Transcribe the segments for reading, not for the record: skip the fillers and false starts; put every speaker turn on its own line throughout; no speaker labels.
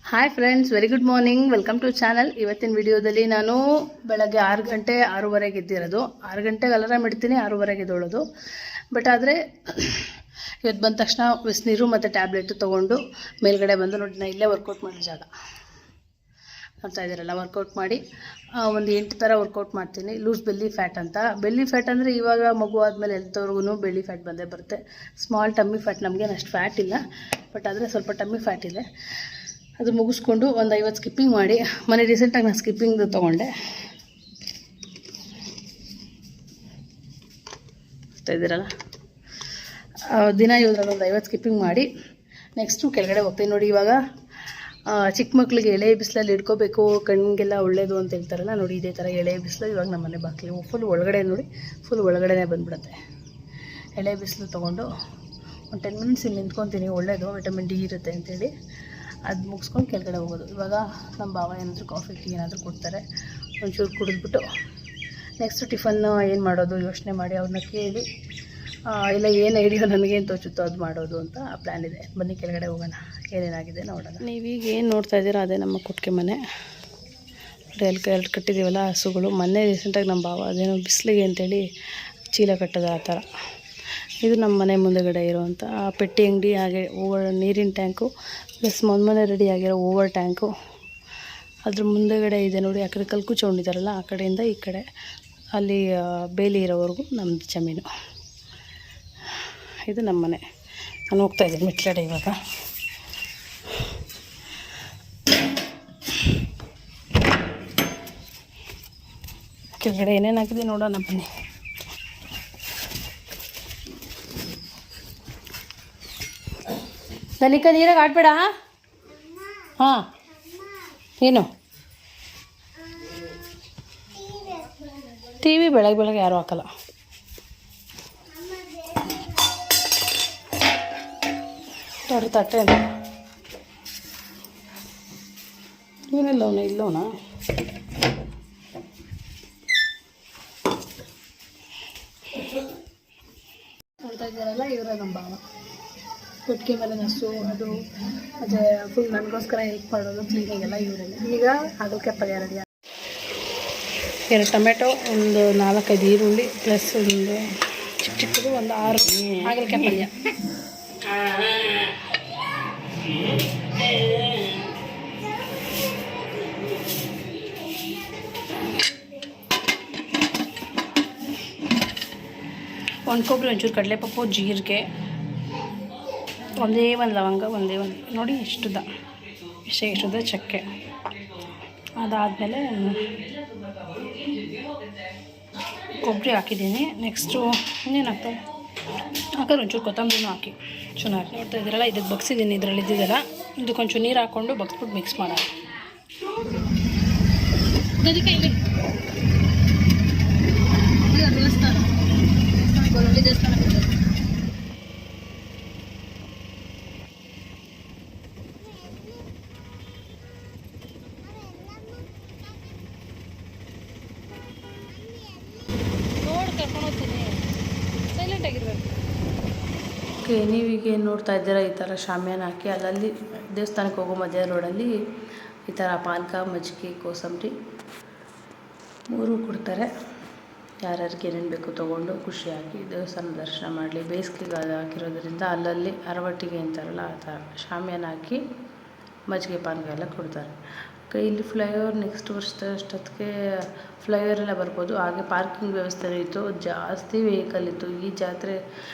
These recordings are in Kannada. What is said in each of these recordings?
Hi friends, very good morning. Welcome to channel. ಇವತ್ತಿನ ವಿಡಿಯೋದಲ್ಲಿ ನಾನು ಬೆಳಗ್ಗೆ 6 ಗಂಟೆ 6:30ಗೆ ಎದ್ದಿರೋದು. 6 ಗಂಟೆಗೆ ಅಲಾರಾಮ್ ಇಡ್ತೀನಿ, 6:30ಗೆ ಎದ್ದೇಳೋದು. ಬಟ್ ಆದರೆ ಇವತ್ತು ಬಂದ ತಕ್ಷಣ ಬಿಸಿನೀರು ಮತ್ತು ಟ್ಯಾಬ್ಲೆಟು ತೊಗೊಂಡು ಮೇಲ್ಗಡೆ ಬಂದು ನೋಡಿ, ನಾನು ಇಲ್ಲೇ ವರ್ಕೌಟ್ ಮಾಡೋ ಜಾಗ ನೋಡ್ತಾ ಇದ್ದೀರಲ್ಲ. ವರ್ಕೌಟ್ ಮಾಡಿ ಒಂದು 8 ಥರ ವರ್ಕೌಟ್ ಮಾಡ್ತೀನಿ. ಲೂಸ್ ಬೆಲ್ಲಿ ಫ್ಯಾಟ್ ಅಂತ. ಬೆಲ್ಲಿ ಫ್ಯಾಟ್ ಅಂದರೆ ಇವಾಗ ಮಗು ಆದಮೇಲೆ ಎಲ್ತವ್ರಿಗೂ ಬೆಲ್ಲಿ ಫ್ಯಾಟ್ ಬಂದೇ ಬರುತ್ತೆ. ಸ್ಮಾಲ್ ಟಮ್ಮಿ ಫ್ಯಾಟ್, ನಮಗೇನು ಅಷ್ಟು ಫ್ಯಾಟ್ ಇಲ್ಲ, ಬಟ್ ಆದರೆ ಸ್ವಲ್ಪ ಟಮ್ಮಿ ಫ್ಯಾಟ್ ಇದೆ. ಅದು ಮುಗಿಸ್ಕೊಂಡು ಒಂದು 50 ಸ್ಕಿಪ್ಪಿಂಗ್ ಮಾಡಿ, ಮನೆ ರೀಸೆಂಟಾಗಿ ನಾನು ಸ್ಕಿಪ್ಪಿಂಗ್ದು ತೊಗೊಂಡೆ. ಇದ್ದೀರಲ್ಲ, ದಿನ ಇದ್ರಲ್ಲಿ ಒಂದು 50 ಸ್ಕಿಪ್ಪಿಂಗ್ ಮಾಡಿ ನೆಕ್ಸ್ಟು ಕೆಳಗಡೆ ಹೋಗ್ತೀನಿ. ನೋಡಿ, ಇವಾಗ ಚಿಕ್ಕ ಮಕ್ಕಳಿಗೆ ಎಳೆ ಬಿಸಿಲಲ್ಲಿ ಇಟ್ಕೋಬೇಕು, ಕಣ್ಣಿಗೆಲ್ಲ ಒಳ್ಳೇದು ಅಂತ ಹೇಳ್ತಾರಲ್ಲ. ನೋಡಿ, ಇದೇ ಥರ ಎಳೆ ಬಿಸಿಲು ಇವಾಗ ನಮ್ಮ ಮನೆ ಬಾಗಿಲು ಫುಲ್ ಒಳಗಡೆ, ನೋಡಿ ಫುಲ್ ಒಳಗಡೆನೇ ಬಂದುಬಿಡುತ್ತೆ. ಎಳೆ ಬಿಸಿಲು ತೊಗೊಂಡು ಒಂದು 10 ಮಿನಿಟ್ಸ್ ಇಲ್ಲಿ ನಿಂತ್ಕೊತೀನಿ. ಒಳ್ಳೇದು, ವಿಟಮಿನ್ ಡಿ ಇರುತ್ತೆ ಅಂತೇಳಿ. ಅದು ಮುಗಿಸ್ಕೊಂಡು ಕೆಳಗಡೆ ಹೋಗೋದು. ಇವಾಗ ನಮ್ಮ ಭಾವ ಏನಾದರೂ ಕಾಫಿ ಟೀ ಏನಾದರೂ ಕೊಡ್ತಾರೆ, ಒಂಚೂರು ಕುಡಿದ್ಬಿಟ್ಟು ನೆಕ್ಸ್ಟು ಟಿಫನ್ನು ಏನು ಮಾಡೋದು ಯೋಚನೆ ಮಾಡಿ ಅವ್ರನ್ನ ಕೇಳಿ, ಇಲ್ಲ ಏನು ಐಡಿಯಾ ನನಗೇನು ತೋಚುತ್ತೋ ಅದು ಮಾಡೋದು ಅಂತ ಪ್ಲ್ಯಾನ್ ಇದೆ. ಬನ್ನಿ ಕೆಳಗಡೆ ಹೋಗೋಣ, ಏನೇನಾಗಿದೆ ನೋಡೋಣ. ನೀವೀಗ ಏನು ನೋಡ್ತಾ ಇದ್ದೀರಾ ಅದೇ ನಮ್ಮ ಕೊಟ್ಟಿಗೆ ಮನೆ. ಎರಡು ಕಟ್ಟಿದ್ದೀವಲ್ಲ ಹಸುಗಳು. ಮೊನ್ನೆ ರೀಸೆಂಟಾಗಿ ನಮ್ಮ ಭಾವ ಅದೇನೋ ಬಿಸಿಲಿಗೆ ಅಂತೇಳಿ ಚೀಲ ಕಟ್ಟೋದು, ಆ ಥರ. ಇದು ನಮ್ಮ ಮನೆ ಮುಂದೆಗಡೆ ಇರೋವಂಥ ಪೆಟ್ಟಿ ಅಂಗಡಿ. ಹಾಗೆ ನೀರಿನ ಟ್ಯಾಂಕು ಪ್ಲಸ್ ಮೊನ್ನೆ ರೆಡಿ ಆಗಿರೋ ಓವರ್ ಟ್ಯಾಂಕು ಅದ್ರ ಮುಂದೆಗಡೆ ಇದೆ ನೋಡಿ. ಆ ಕಡೆ ಕಲ್ಕು ಚೌಂಡಿದ್ದಾರಲ್ಲ, ಆ ಕಡೆಯಿಂದ ಈ ಕಡೆ ಅಲ್ಲಿ ಬೇಲಿ ಇರೋವರೆಗೂ ನಮ್ಮದು ಜಮೀನು. ಇದು ನಮ್ಮ ಮನೆ. ನಾನು ಹೋಗ್ತಾಯಿದ್ದೀನಿ ಮೆಟ್ಲಡೆ. ಇವಾಗ ಕೆಳಗಡೆ ಏನೇನಾಗಿದೆ ನೋಡೋಣ ಬನ್ನಿ. ದನಿಕ ನೀರಾಗ ಆಡ್ಬೇಡ. ಹಾಂ, ಏನು ಟಿ ವಿ ಬೆಳಗ್ಗೆ ಯಾರೂ ಹಾಕಲ್ಲ. ನೋಡಿ ತಟ್ಟೆ ಇವನೆಲ್ಲವನ ಇಲ್ಲವನ. ನೋಡ್ತಾ ಇದ್ದಾರಲ್ಲ, ಇವರೇ ನಮ್ಮ ಭಾವ. ಕೊಟ್ಟಿಗೆ ಮೇಲೆ ಹಸು ಅದು ಮತ್ತು ಫುಲ್ ನನಗೋಸ್ಕರ ಹೆಲ್ಪ್ ಮಾಡೋದು, ಕ್ಲೀನಿಂಗೆಲ್ಲ ಇವರೇನೆ. ಈಗ ಹಾಗಲಕಾಯಿ ಪಲ್ಯ ರೆಡಿ. 2 ಟೊಮೆಟೊ, ಒಂದು 4-5 ಈರುಳ್ಳಿ, ಪ್ಲಸ್ ಒಂದು ಚಿಕ್ಕದು ಒಂದು 6 ಹಾಗಲಕಾಯಿ ಪಲ್ಯ. ಒಂದು ಕೊಬ್ಬರಿ, ಒಂಚೂರು ಕಡಲೆಪಪ್ಪು, ಜೀರಿಗೆ, ಒಂದೇ ಒಂದು ಲವಂಗ, ಒಂದೇ ಒಂದು ನೋಡಿ ಎಷ್ಟುದ ಚಕ್ಕೆ. ಅದಾದಮೇಲೆ ಕೊಬ್ಬರಿ ಹಾಕಿದ್ದೀನಿ. ನೆಕ್ಸ್ಟು ಇನ್ನೇನು ಹಾಕ್ತಾರೆ ಹಾಕಿದ್ರೆ ಒಂಚೂರು ಕೊತ್ತಂಬರಿನೂ ಹಾಕಿ ಚೆನ್ನಾಗಿ. ನೋಡ್ತಾ ಇದ್ದೀರಲ್ಲ, ಇದಕ್ಕೆ ಬಗ್ಸಿದ್ದೀನಿ. ಇದರಲ್ಲಿ ಇದ್ದಿದ್ದಲ್ಲ, ಇದಕ್ಕೊಂಚೂರು ನೀರು ಹಾಕ್ಕೊಂಡು ಬಗ್ಸ್ಬಿಟ್ಟು ಮಿಕ್ಸ್ ಮಾಡೋಣ. ದೇವಸ್ಥಾನ ದೇವಸ್ಥಾನ ಸೈಲೆಂಟ್ ಆಗಿರ್ಬೇಕು. ಓಕೆ, ನೀವೀಗ ಏನು ನೋಡ್ತಾ ಇದ್ದೀರಾ, ಈ ಥರ ಶಾಮಿಯಾನ ಹಾಕಿ ಅಲ್ಲಲ್ಲಿ ದೇವಸ್ಥಾನಕ್ಕೆ ಹೋಗೋ ಮಧ್ಯ ರೋಡಲ್ಲಿ ಈ ಥರ ಪಾನಕ, ಮಜ್ಜಿಗೆ, ಕೋಸಂಬರಿ 3 ಕೊಡ್ತಾರೆ. ಯಾರ್ಯಾರಿಗೆ ಏನೇನು ಬೇಕು ತೊಗೊಂಡು ಖುಷಿಯಾಗಿ ದೇವಸ್ಥಾನ ದರ್ಶನ ಮಾಡಲಿ. ಬೇಸಿಗೆಗಾಲ ಹಾಕಿರೋದ್ರಿಂದ ಅಲ್ಲಲ್ಲಿ ಅರವಟ್ಟಿಗೆ ಅಂತಾರಲ್ಲ, ಆ ಥರ ಶಾಮಿಯಾನ ಹಾಕಿ ಮಜ್ಜಿಗೆ, ಪಾನಕ ಎಲ್ಲ ಕೊಡ್ತಾರೆ. ಇಲ್ಲಿ ಫ್ಲೈಓವರ್ ನೆಕ್ಸ್ಟ್ ವರ್ಷದಷ್ಟೊತ್ತಿಗೆ ಫ್ಲೈಓವರೆಲ್ಲ ಬರ್ಬೋದು. ಹಾಗೆ ಪಾರ್ಕಿಂಗ್ ವ್ಯವಸ್ಥೆ ಇತ್ತು, ಜಾಸ್ತಿ ವೆಹಿಕಲ್ ಇತ್ತು. ಈ ಜಾತ್ರೆ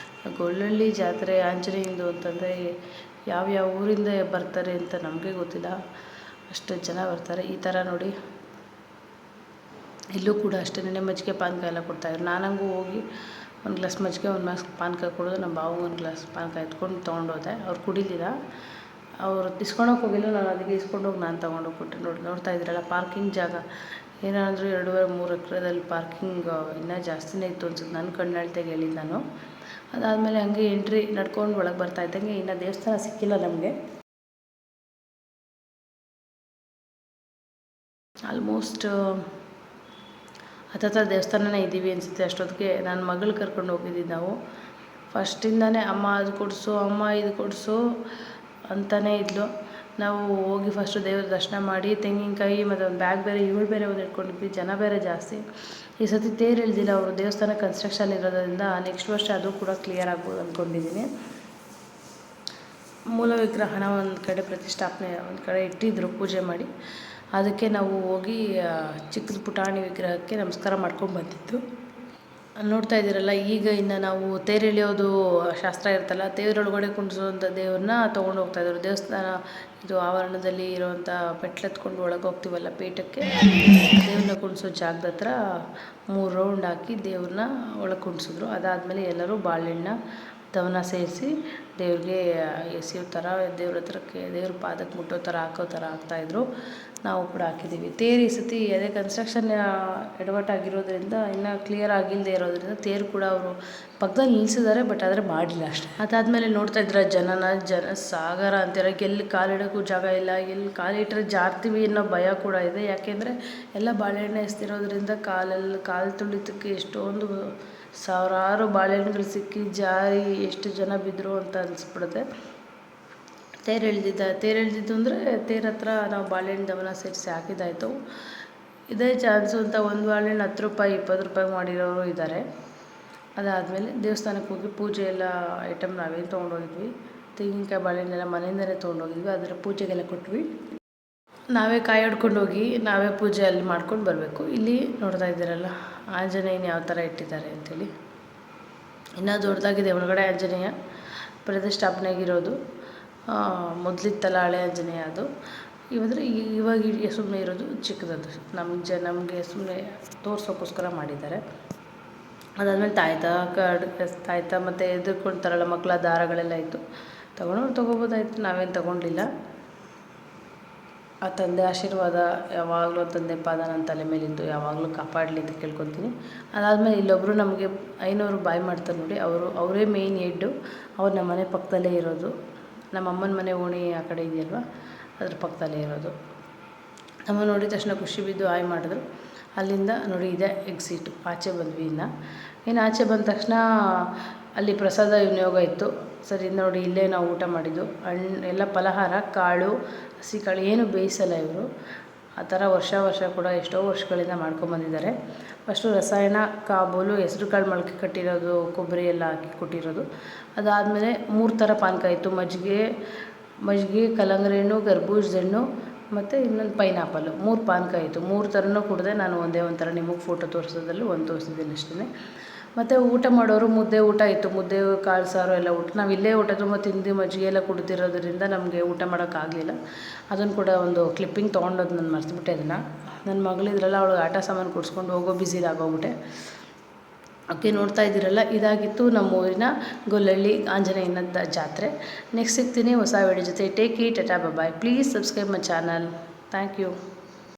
ಗೊಳ್ಳಳ್ಳಿ ಜಾತ್ರೆ ಆಂಜನೇಯಂದು ಅಂತಂದರೆ ಯಾವ್ಯಾವ ಊರಿಂದ ಬರ್ತಾರೆ ಅಂತ ನಮಗೆ ಗೊತ್ತಿಲ್ಲ, ಅಷ್ಟು ಜನ ಬರ್ತಾರೆ. ಈ ಥರ ನೋಡಿ, ಇಲ್ಲೂ ಕೂಡ ಅಷ್ಟೇ ಮಜ್ಜಿಗೆ, ಪಾನಕ ಎಲ್ಲ ಕೊಡ್ತಾಯಿದ್ರು. ನಾನಂಗೂ ಹೋಗಿ ಒಂದು ಗ್ಲಾಸ್ ಮಜ್ಜಿಗೆ, ಒಂದು ಗ್ಲಾಸ್ ಪಾನಕ ಕೊಡೋದು. ನಮ್ಮ ಬಾವು ಒಂದು ಗ್ಲಾಸ್ ಪಾನಕ ಎತ್ಕೊಂಡು ತೊಗೊಂಡೋದೆ. ಅವ್ರು ಕುಡಿಲಿಲ್ಲ, ಅವ್ರು ಇಸ್ಕೊಳಕ್ಕೆ ಹೋಗಿಲ್ಲ. ನಾನು ಅದಕ್ಕೆ ಇಸ್ಕೊಂಡೋಗಿ ನಾನು ತೊಗೊಂಡೋಗ್ಬಿಟ್ಟೆ. ನೋಡ್ತಾ ಇದ್ದೀರಲ್ಲ, ಪಾರ್ಕಿಂಗ್ ಜಾಗ ಏನಾದರೂ 2.5-3 ಎಕರೆದಲ್ಲಿ ಪಾರ್ಕಿಂಗ್ ಇನ್ನೂ ಜಾಸ್ತಿನೇ ಇತ್ತು ಅನ್ಸುತ್ತೆ, ನನ್ನ ಕಣ್ಣಳ್ತೆಗೆ ಹೇಳಿದ್ದು ನಾನು. ಅದಾದಮೇಲೆ ಹಂಗೆ ಎಂಟ್ರಿ ನಡ್ಕೊಂಡು ಒಳಗೆ ಬರ್ತಾ ಇದ್ದಂಗೆ, ಇನ್ನು ದೇವಸ್ಥಾನ ಸಿಕ್ಕಿಲ್ಲ ನಮಗೆ. ಆಲ್ಮೋಸ್ಟ್ ಹತ್ತತ್ರ ದೇವಸ್ಥಾನನೇ ಇದ್ದೀವಿ ಅನಿಸುತ್ತೆ. ಅಷ್ಟೊತ್ತಿಗೆ ನನ್ನ ಮಗಳು ಕರ್ಕೊಂಡು ಹೋಗಿದ್ದೀವಿ ನಾವು. ಫಸ್ಟಿಂದನೇ ಅಮ್ಮ ಅದು ಕೊಡಿಸು, ಅಮ್ಮ ಇದು ಕೊಡಿಸು, ಅಂತಲೇ ಇದ್ಲು. ನಾವು ಹೋಗಿ ಫಸ್ಟು ದೇವ್ರ ದರ್ಶನ ಮಾಡಿ ತೆಂಗಿನಕಾಯಿ ಮತ್ತು ಒಂದು ಬ್ಯಾಗ್ ಬೇರೆ ಇವಳು ಬೇರೆ ಒಂದು ಇಟ್ಕೊಂಡಿದ್ವಿ, ಜನ ಬೇರೆ ಜಾಸ್ತಿ. ಈ ಸತಿ ತೇರು ಎಳ್ದಿಲ್ಲ, ಅವರು ದೇವಸ್ಥಾನ ಕನ್ಸ್ಟ್ರಕ್ಷನ್ ಇರೋದ್ರಿಂದ ನೆಕ್ಸ್ಟ್ ವರ್ಷ ಅದು ಕೂಡ ಕ್ಲಿಯರ್ ಆಗ್ಬೋದು ಅಂದ್ಕೊಂಡಿದ್ದೀನಿ. ಮೂಲ ವಿಗ್ರಹನ ಒಂದು ಕಡೆ ಪ್ರತಿಷ್ಠಾಪನೆ ಒಂದು ಕಡೆ ಇಟ್ಟಿದ್ದರು ಪೂಜೆ ಮಾಡಿ, ಅದಕ್ಕೆ ನಾವು ಹೋಗಿ ಚಿಕ್ಕದು ಪುಟಾಣಿ ವಿಗ್ರಹಕ್ಕೆ ನಮಸ್ಕಾರ ಮಾಡ್ಕೊಂಡು ಬಂದಿದ್ದು. ನೋಡ್ತಾ ಇದ್ದೀರಲ್ಲ, ಈಗ ಇನ್ನು ನಾವು ತೇರು ಎಳೆಯೋದು ಶಾಸ್ತ್ರ ಇರ್ತಲ್ಲ, ತೇರೊಳಗಡೆ ಕುಣಿಸೋವಂಥ ದೇವ್ರನ್ನ ತೊಗೊಂಡು ಹೋಗ್ತಾಯಿದ್ರು. ದೇವಸ್ಥಾನ ಇದು ಆವರಣದಲ್ಲಿ ಇರೋವಂಥ ಮೆಟ್ಲೆತ್ಕೊಂಡು ಒಳಗೆ ಹೋಗ್ತೀವಲ್ಲ ಪೀಠಕ್ಕೆ, ದೇವ್ರನ್ನ ಕುಣಿಸೋ ಜಾಗದ ಹತ್ರ 3 ರೌಂಡ್ ಹಾಕಿ ದೇವ್ರನ್ನ ಒಳಗೆ ಕುಣಿಸಿದ್ರು. ಅದಾದಮೇಲೆ ಎಲ್ಲರೂ ಬಾಳೆಹಣ್ಣ ದವನ ಸೇರಿಸಿ ದೇವ್ರಿಗೆ ಎಸೆಯೋ ಥರ, ದೇವ್ರ ಹತ್ರಕ್ಕೆ ದೇವ್ರ ಪಾದಕ್ಕೆ ಮುಟ್ಟೋ ಥರ ಹಾಕೋ ಥರ ಹಾಕ್ತಾಯಿದ್ರು. ನಾವು ಕೂಡ ಹಾಕಿದ್ದೀವಿ. ತೇರು ಈ ಸತಿ ಅದೇ ಕನ್ಸ್ಟ್ರಕ್ಷನ್ ಎಡವಟ್ಟಾಗಿರೋದ್ರಿಂದ ಇನ್ನೂ ಕ್ಲಿಯರ್ ಆಗಿಲ್ಲದೆ ಇರೋದ್ರಿಂದ ತೇರು ಕೂಡ ಅವರು ಪಕ್ಕದಲ್ಲಿ ನಿಲ್ಲಿಸಿದ್ದಾರೆ, ಬಟ್ ಆದರೆ ಮಾಡಿಲ್ಲ ಅಷ್ಟೇ. ಅದಾದಮೇಲೆ ನೋಡ್ತಾ ಇದ್ರೆ ಜನ ಸಾಗರ ಅಂತೀರ, ಎಲ್ಲಿ ಕಾಲಿಡೋಕ್ಕೂ ಜಾಗ ಇಲ್ಲ, ಎಲ್ಲಿ ಕಾಲಿಟ್ಟರೆ ಜಾರ್ತೀವಿ ಅನ್ನೋ ಭಯ ಕೂಡ ಇದೆ. ಯಾಕೆಂದರೆ ಎಲ್ಲ ಬಾಳೆಹಣ್ಣು ಎಸ್ತಿರೋದ್ರಿಂದ ಕಾಲು ತುಳಿತಕ್ಕೆ ಎಷ್ಟೊಂದು ಸಾವಿರಾರು ಬಾಳೆಹಣ್ಣುಗಳು ಸಿಕ್ಕಿ ಜಾರಿ ಎಷ್ಟು ಜನ ಬಿದ್ದರು ಅಂತ ಅನಿಸ್ಬಿಡುತ್ತೆ. ತೇರು ಎಳೆದಿದ್ದು ಅಂದರೆ ತೇರ ಹತ್ರ ನಾವು ಬಾಳೆಹಣ್ಣು ದವನ ಸೇರಿಸಿ ಹಾಕಿದ್ದಾಯಿತು. ಇದೇ ಚಾನ್ಸು ಅಂತ ಒಂದು ಬಾಳೆಹಣ್ಣು 10 ರೂಪಾಯಿ 20 ರೂಪಾಯಿ ಮಾಡಿರೋರು ಇದ್ದಾರೆ. ಅದಾದಮೇಲೆ ದೇವಸ್ಥಾನಕ್ಕೆ ಹೋಗಿ ಪೂಜೆ ಎಲ್ಲ ಐಟಮ್ ನಾವೇನು ತೊಗೊಂಡೋಗಿದ್ವಿ, ತೆಂಗಿನಕಾಯಿ ಬಾಳೆಹಣ್ಣೆಲ್ಲ ಮನೆಯಿಂದಲೇ ತೊಗೊಂಡೋಗಿದ್ವಿ, ಅದರ ಪೂಜೆಗೆಲ್ಲ ಕೊಟ್ವಿ. ನಾವೇ ಕಾಯಿ ಹೊಡ್ಕೊಂಡು ಹೋಗಿ ನಾವೇ ಪೂಜೆ ಅಲ್ಲಿ ಮಾಡ್ಕೊಂಡು ಬರಬೇಕು. ಇಲ್ಲಿ ನೋಡ್ತಾ ಇದ್ದೀರಲ್ಲ ಆಂಜನೇಯನ ಯಾವ ಥರ ಇಟ್ಟಿದ್ದಾರೆ ಅಂಥೇಳಿ, ಇನ್ನೂ ದೊಡ್ಡದಾಗಿದೆ ಒಳಗಡೆ ಆಂಜನೇಯ ಪ್ರತಿಷ್ಠಾಪನೆಗಿರೋದು. ಮೊದಲಿತ್ತಲ್ಲ ಹಳೆ ಆಂಜನೇಯ, ಅದು ಇವಾಗ ಸುಮ್ಮನೆ ಇರೋದು ಚಿಕ್ಕದದು, ನಮಗೆ ಸುಮ್ಮನೆ ತೋರ್ಸೋಕ್ಕೋಸ್ಕರ ಮಾಡಿದ್ದಾರೆ. ಅದಾದಮೇಲೆ ತಾಯ್ತ ಮತ್ತು ಎದುರ್ಕೊಳ್ತಾರಲ್ಲ ಮಕ್ಕಳ ದಾರಗಳೆಲ್ಲ ಇತ್ತು, ತೊಗೋಬೋದಾಯಿತು, ನಾವೇನು ತೊಗೊಂಡಿಲ್ಲ. ಆ ತಂದೆ ಆಶೀರ್ವಾದ ಯಾವಾಗಲೂ ತಂದೆ ಪಾದ ನನ್ನ ತಲೆ ಮೇಲಿದ್ದು ಯಾವಾಗಲೂ ಕಾಪಾಡಲಿ ಅಂತ ಕೇಳ್ಕೊತೀನಿ. ಅದಾದಮೇಲೆ ಇಲ್ಲೊಬ್ಬರು ನಮಗೆ ಐನೂರು ಬಾಯಿ ಮಾಡ್ತಾರೆ ನೋಡಿ, ಅವರೇ ಮೇಯ್ನ್ ಹೆಡ್ಡು. ಅವ್ರು ನಮ್ಮ ಮನೆ ಪಕ್ಕದಲ್ಲೇ ಇರೋದು, ನಮ್ಮ ಅಮ್ಮನ ಮನೆ ಓಣಿ ಆ ಕಡೆ ಇದೆಯಲ್ವ, ಅದ್ರ ಪಕ್ಕದಲ್ಲೇ ಇರೋದು. ನಮ್ಮ ನೋಡಿದ ತಕ್ಷಣ ಖುಷಿ ಬಿದ್ದು ಹಾಯ್ ಮಾಡಿದ್ರು. ಅಲ್ಲಿಂದ ನೋಡಿ ಇದೆ ಎಕ್ಸಿಟು, ಆಚೆ ಬಂದ್ವಿ. ಇನ್ನು ಆಚೆ ಬಂದ ತಕ್ಷಣ ಅಲ್ಲಿ ಪ್ರಸಾದ ವಿನಿಯೋಗ ಇತ್ತು. ಸರಿ ನೋಡಿ, ಇಲ್ಲೇ ನಾವು ಊಟ ಮಾಡಿದ್ದು. ಎಲ್ಲ ಫಲಹಾರ, ಕಾಳು, ಹಸಿ ಕಾಳು ಏನು ಬೇಯಿಸಲ್ಲ ಇವರು. ಆ ಥರ ವರ್ಷ ಕೂಡ ಎಷ್ಟೋ ವರ್ಷಗಳಿಂದ ಮಾಡ್ಕೊಂಬಂದಿದ್ದಾರೆ. ಫಸ್ಟು ರಸಾಯನ ಕಾಬೂಲು, ಹೆಸ್ರು ಕಾಳು ಮೊಳಕೆ ಕಟ್ಟಿರೋದು, ಕೊಬ್ಬರಿ ಎಲ್ಲ ಹಾಕಿ ಕೊಟ್ಟಿರೋದು. ಅದಾದಮೇಲೆ 3 ಥರ ಪಾನಕ ಇತ್ತು, ಮಜ್ಜಿಗೆ, ಕಲ್ಲಂಗಡಿ ಹಣ್ಣು, ಕರ್ಬೂಜದ ಹಣ್ಣು ಮತ್ತು ಇನ್ನೊಂದು ಪೈನಾಪಲ್ಲು, 3 ಪಾನಕ ಇತ್ತು. 3 ಥರನೂ ಕುಡಿದೆ ನಾನು. ಒಂಥರ ನಿಮಗೆ ಫೋಟೋ ತೋರಿಸೋದ್ರಲ್ಲಿ ಒಂದು ತೋರಿಸಿದ್ದೀನಿ ಅಷ್ಟೇ. ಮತ್ತು ಊಟ ಮಾಡೋರು ಮುದ್ದೆ ಊಟ ಇತ್ತು, ಮುದ್ದೆ ಕಾಳು ಸಾರು ಎಲ್ಲ ಊಟ. ನಾವು ಇಲ್ಲೇ ಊಟ ತುಂಬ ತಿಂದು ಮಜ್ಜಿಗೆ ಎಲ್ಲ ಕುಡ್ದಿರೋದ್ರಿಂದ ನಮಗೆ ಊಟ ಮಾಡೋಕ್ಕಾಗಲಿಲ್ಲ. ಅದನ್ನು ಕೂಡ ಒಂದು ಕ್ಲಿಪ್ಪಿಂಗ್ ತೊಗೊಂಡೋದು ನಾನು ಮರ್ತುಬಿಟ್ಟೆ. ಅದನ್ನು ನನ್ನ ಮಗಳಿದ್ರಲ್ಲ, ಅವಳಿಗೆ ಆಟ ಸಾಮಾನು ಕೊಡಿಸ್ಕೊಂಡು ಹೋಗೋ ಬ್ಯುಸಿಲಾಗೋಗ್ಬಿಟ್ಟೆ. ಓಕೆ, ನೋಡ್ತಾ ಇದ್ದೀರಲ್ಲ, ಇದಾಗಿತ್ತು ನಮ್ಮ ಊರಿನ ಗೊಲ್ಲಹಳ್ಳಿ ಆಂಜನೇಯನ ಜಾತ್ರೆ. ನೆಕ್ಸ್ಟ್ ಸಿಗ್ತೀನಿ ಹೊಸ ವಿಡಿಯೋ ಜೊತೆ. Take care, tata, bye. Please subscribe my channel. Thank you.